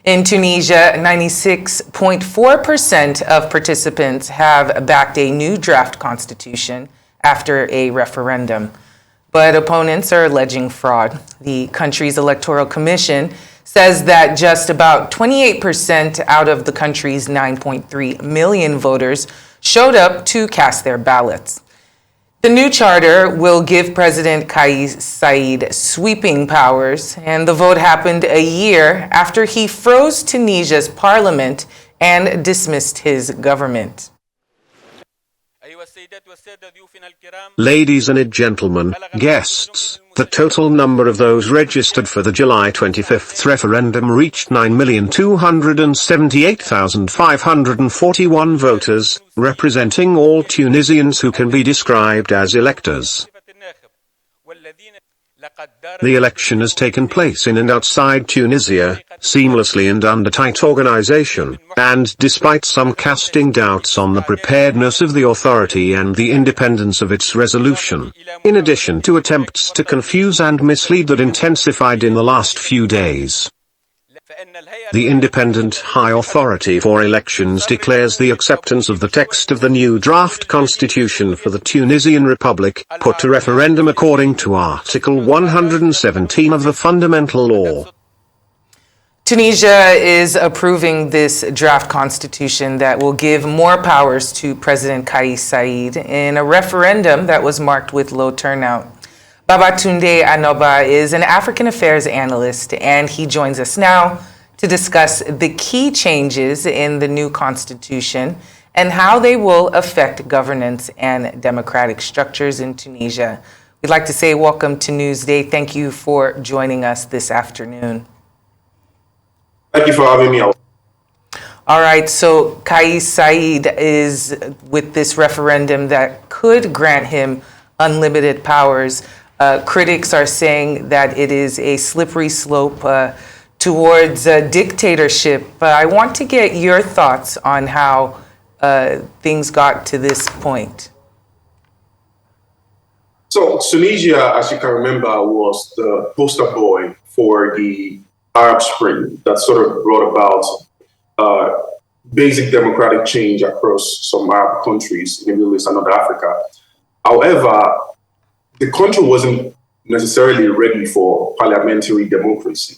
In Tunisia, 96.4% of participants have backed a new draft constitution after a referendum. But opponents are alleging fraud. The country's electoral commission says that just about 28% out of the country's 9.3 million voters showed up to cast their ballots. The new charter will give President Kais Saied sweeping powers, and the vote happened a year after he froze Tunisia's parliament and dismissed his government. Ladies and gentlemen, guests, the total number of those registered for the July 25th referendum reached 9,278,541 voters, representing all Tunisians who can be described as electors. The election has taken place in and outside Tunisia, seamlessly and under tight organization, and despite some casting doubts on the preparedness of the authority and the independence of its resolution, in addition to attempts to confuse and mislead that intensified in the last few days. The Independent High Authority for Elections declares the acceptance of the text of the new draft constitution for the Tunisian Republic, put to referendum according to Article 117 of the Fundamental Law. Tunisia is approving this draft constitution that will give more powers to President Kais Saied in a referendum that was marked with low turnout. Babatunde Anoba is an African affairs analyst, and he joins us now to discuss the key changes in the new constitution and how they will affect governance and democratic structures in Tunisia. We'd like to say welcome to Newsday. Thank you for joining us this afternoon. Thank you for having me. All right, so Kais Saied is with this referendum that could grant him unlimited powers. Critics are saying that it is a slippery slope towards dictatorship. I want to get your thoughts on how things got to this point. So Tunisia, as you can remember, was the poster boy for the Arab Spring that sort of brought about basic democratic change across some Arab countries in the Middle East and North Africa. However, the country wasn't necessarily ready for parliamentary democracy.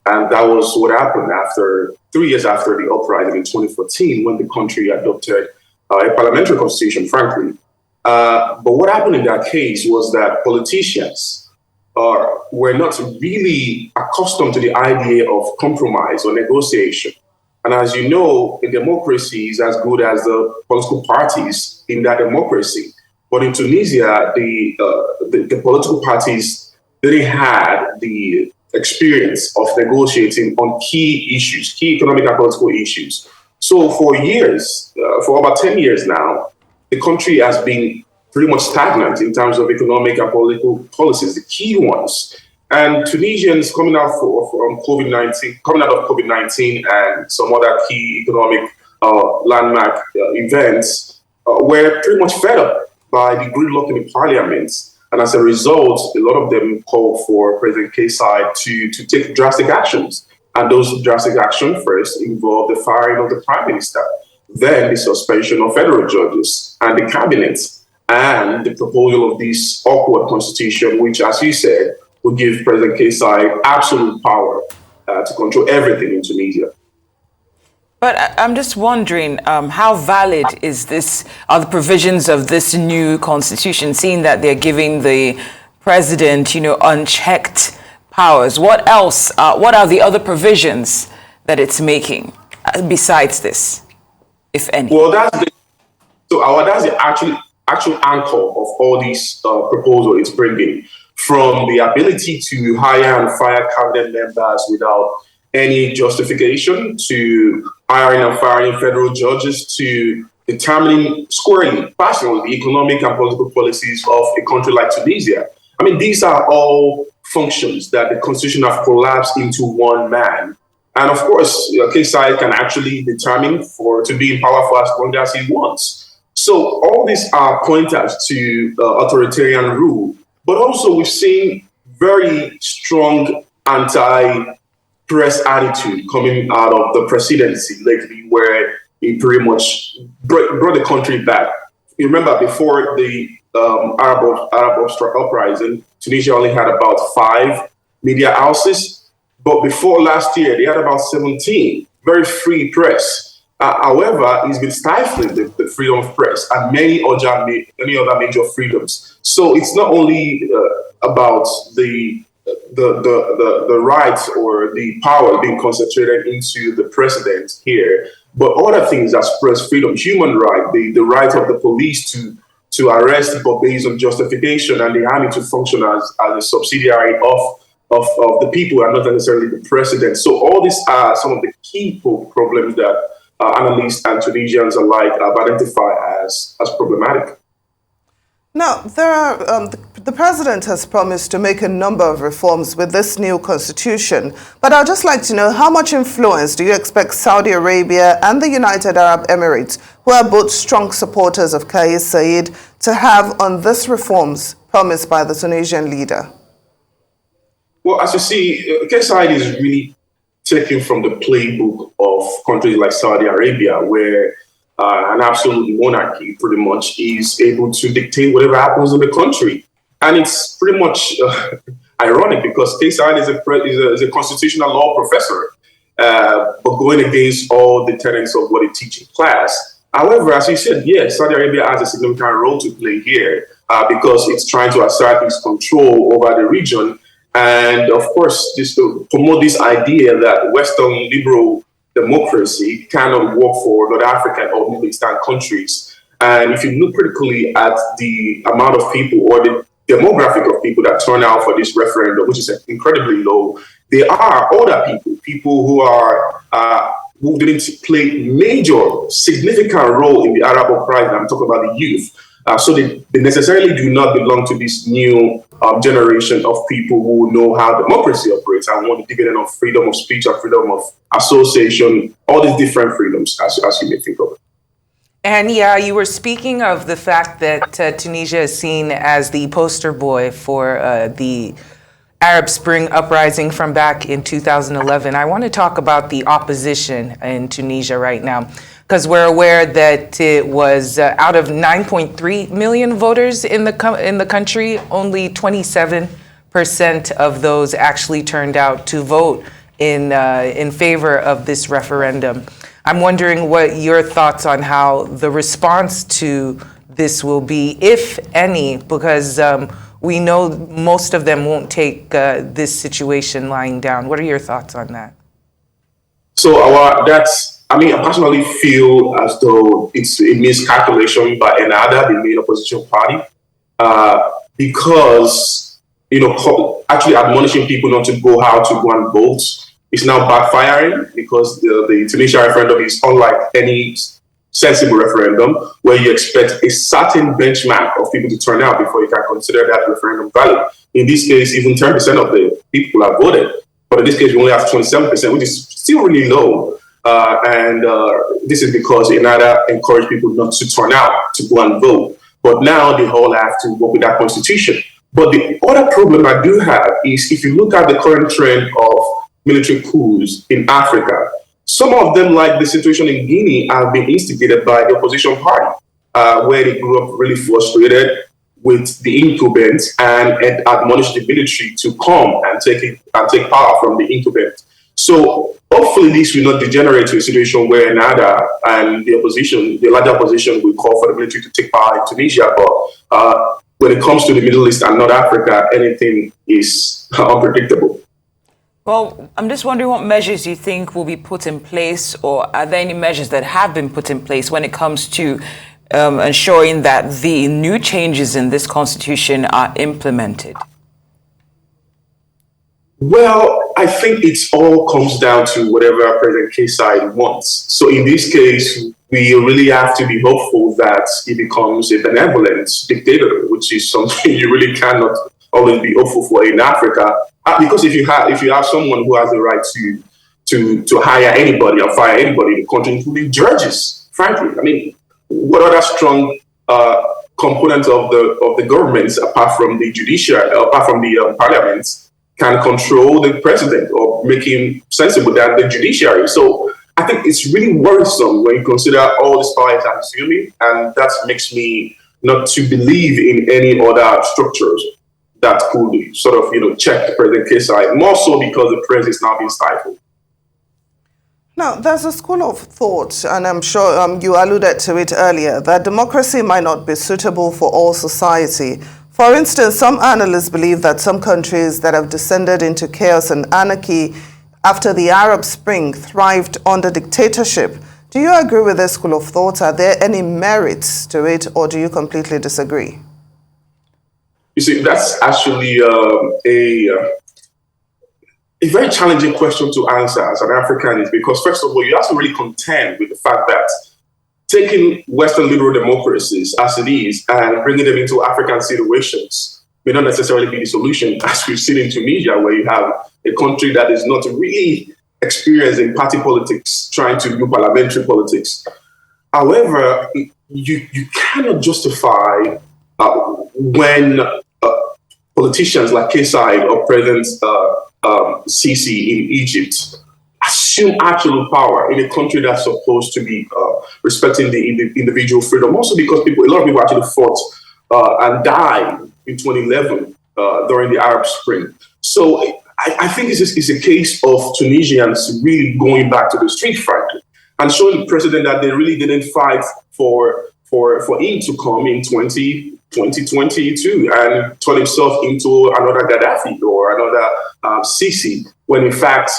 And that was what happened 3 years after the uprising in 2014, when the country adopted a parliamentary constitution, frankly. But what happened in that case was that politicians were not really accustomed to the idea of compromise or negotiation. And as you know, a democracy is as good as the political parties in that democracy. But in Tunisia, the political parties didn't have the experience of negotiating on key issues, key economic and political issues. So for years, for about 10 years now, the country has been pretty much stagnant in terms of economic and political policies, the key ones. And Tunisians coming out of COVID-19 and some other key economic landmark events were pretty much fed up by the gridlock in the parliament. And as a result, a lot of them called for President Kais Saied to take drastic actions. And those drastic actions first involved the firing of the prime minister, then the suspension of federal judges and the cabinet, and the proposal of this awkward constitution, which, as you said, will give President Kais Saied absolute power to control everything in Tunisia. But I'm just wondering, how valid are the provisions of this new constitution, seeing that they're giving the president, unchecked powers? What else? What are the other provisions that it's making besides this, if any? Well, that's the actual anchor of all these proposals it's bringing, from the ability to hire and fire cabinet members without any justification, to hiring and firing federal judges, to determining squarely, passionately, the economic and political policies of a country like Tunisia. I mean, these are all functions that the constitution have collapsed into one man. And of course, Kais Saied can actually determine to be in power for as long as he wants. So all these are pointers to authoritarian rule. But also we've seen very strong press attitude coming out of the presidency lately, where he pretty much brought the country back. You remember before the Arab uprising, Tunisia only had about 5 media houses, but before last year they had about 17. Very free press. However, he's been stifling the freedom of press and many other major freedoms. So it's not only about the rights or the power being concentrated into the president here, but other things as press freedom, human right, the right of the police to arrest but based on justification, and the army to function as a subsidiary of the people and not necessarily the president. So all these are some of the key problems that analysts and Tunisians alike have identified as problematic. Now, the president has promised to make a number of reforms with this new constitution, but I'd just like to know, how much influence do you expect Saudi Arabia and the United Arab Emirates, who are both strong supporters of Kais Saied, to have on these reforms promised by the Tunisian leader? Well, as you see, Kais Saied is really taken from the playbook of countries like Saudi Arabia, where an absolute monarchy pretty much is able to dictate whatever happens in the country. And it's pretty much ironic because Kais Saied is a constitutional law professor, but going against all the tenets of what he teaches in class. However, as you said, yes, Saudi Arabia has a significant role to play here because it's trying to assert its control over the region. And of course, just to promote this idea that Western liberal democracy cannot work for North African or Middle Eastern countries. And if you look critically at the amount of people or the demographic of people that turn out for this referendum, which is incredibly low, there are older people who are who didn't play major, significant role in the Arab uprising. I'm talking about the youth. So they necessarily do not belong to this new generation of people who know how democracy operates and want the dividend of freedom of speech and freedom of association, all these different freedoms, as you may think of it. And yeah, you were speaking of the fact that Tunisia is seen as the poster boy for the Arab Spring uprising from back in 2011. I want to talk about the opposition in Tunisia right now, because we're aware that it was out of 9.3 million voters in the country, only 27% of those actually turned out to vote in favor of this referendum. I'm wondering what your thoughts on how the response to this will be, if any, because we know most of them won't take this situation lying down. What are your thoughts on that? So I personally feel as though it's a miscalculation by another, the main opposition party, because, actually admonishing people not to go out to go and vote is now backfiring, because the Tunisian referendum is unlike any sensible referendum where you expect a certain benchmark of people to turn out before you can consider that referendum valid. In this case, even 10% of the people have voted, but in this case, we only have 27%, which is still really low. And this is because Enada encouraged people not to turn out to go and vote. But now they all have to work with that constitution. But the other problem I do have is if you look at the current trend of military coups in Africa, some of them, like the situation in Guinea, have been instigated by the opposition party, where they grew up really frustrated with the incumbent and admonished the military to come and take power from the incumbent. So hopefully this will not degenerate to a situation where NADA and the larger opposition, will call for the military to take power in Tunisia. But when it comes to the Middle East and North Africa, anything is unpredictable. Well, I'm just wondering what measures you think will be put in place, or are there any measures that have been put in place when it comes to ensuring that the new changes in this constitution are implemented? Well, I think it all comes down to whatever President Kais Saied wants. So in this case, we really have to be hopeful that he becomes a benevolent dictator, which is something you really cannot always be hopeful for in Africa. Because if you have someone who has the right to hire anybody or fire anybody in the country, including judges, frankly, I mean, what other strong components of the government, apart from the judiciary, apart from the parliament, can control the president or make him sensible than the judiciary. So I think it's really worrisome when you consider all the powers I'm assuming, and that makes me not to believe in any other structures that could sort of, check the President Kesai, more so because the president is now being stifled. Now, there's a school of thought, and I'm sure you alluded to it earlier, that democracy might not be suitable for all society. For instance, some analysts believe that some countries that have descended into chaos and anarchy after the Arab Spring thrived under dictatorship. Do you agree with this school of thought? Are there any merits to it, or do you completely disagree? You see, that's actually a very challenging question to answer as an African, is because, first of all, you have to really contend with the fact that taking Western liberal democracies as it is and bringing them into African situations may not necessarily be the solution, as we've seen in Tunisia, where you have a country that is not really experienced in party politics, trying to do parliamentary politics. However, you cannot justify when politicians like Kesai or President Sisi in Egypt assume absolute power in a country that's supposed to be respecting the individual freedom. Also because a lot of people actually fought and died in 2011 during the Arab Spring. So I think this is a case of Tunisians really going back to the street, frankly, and showing the president that they really didn't fight for him to come in 2022 and turn himself into another Gaddafi or another Sisi, when in fact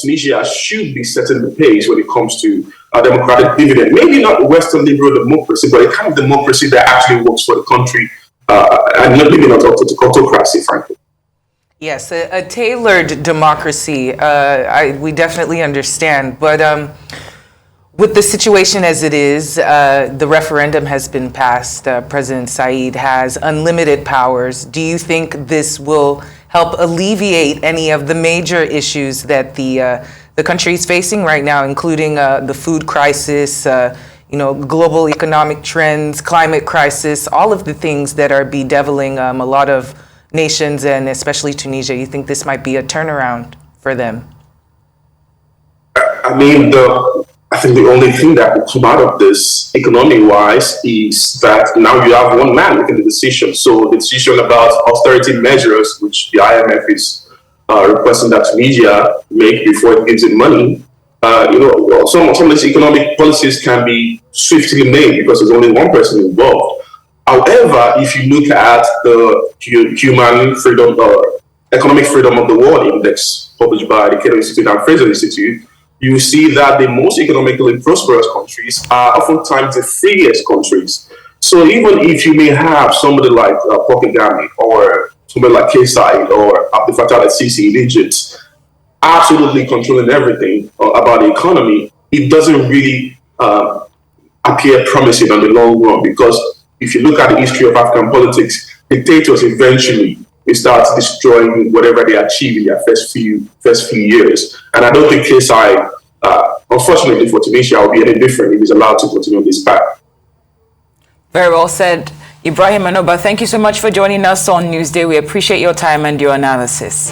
Tunisia should be setting the pace when it comes to democratic dividend. Maybe not Western liberal democracy, but a kind of democracy that actually works for the country, and maybe not autocracy, frankly. Yes, a tailored democracy, we definitely understand. But with the situation as it is, the referendum has been passed. President Said has unlimited powers. Do you think this will help alleviate any of the major issues that the country is facing right now, including the food crisis, global economic trends, climate crisis, all of the things that are bedeviling a lot of nations and especially Tunisia? You think this might be a turnaround for them? I think the only thing that will come out of this economic-wise is that now you have one man making the decision. So the decision about austerity measures, which the IMF is requesting that Tunisia make before it gives it money, some of these economic policies can be swiftly made because there's only one person involved. However, if you look at the Human Freedom, Economic Freedom of the World Index published by the Cato Institute and Fraser Institute, you see that the most economically prosperous countries are oftentimes the freest countries. So even if you may have somebody like Pokegami or somebody like Kesai or Abdel Fattah al-Sisi in Egypt absolutely controlling everything about the economy, it doesn't really appear promising on the long run, because if you look at the history of African politics, dictators eventually start destroying whatever they achieve in their first few years. And I don't think Kesai, unfortunately for Tunisia, will be any different if he's allowed to continue on this path. Very well said. Ibrahim Anoba, thank you so much for joining us on Newsday. We appreciate your time and your analysis.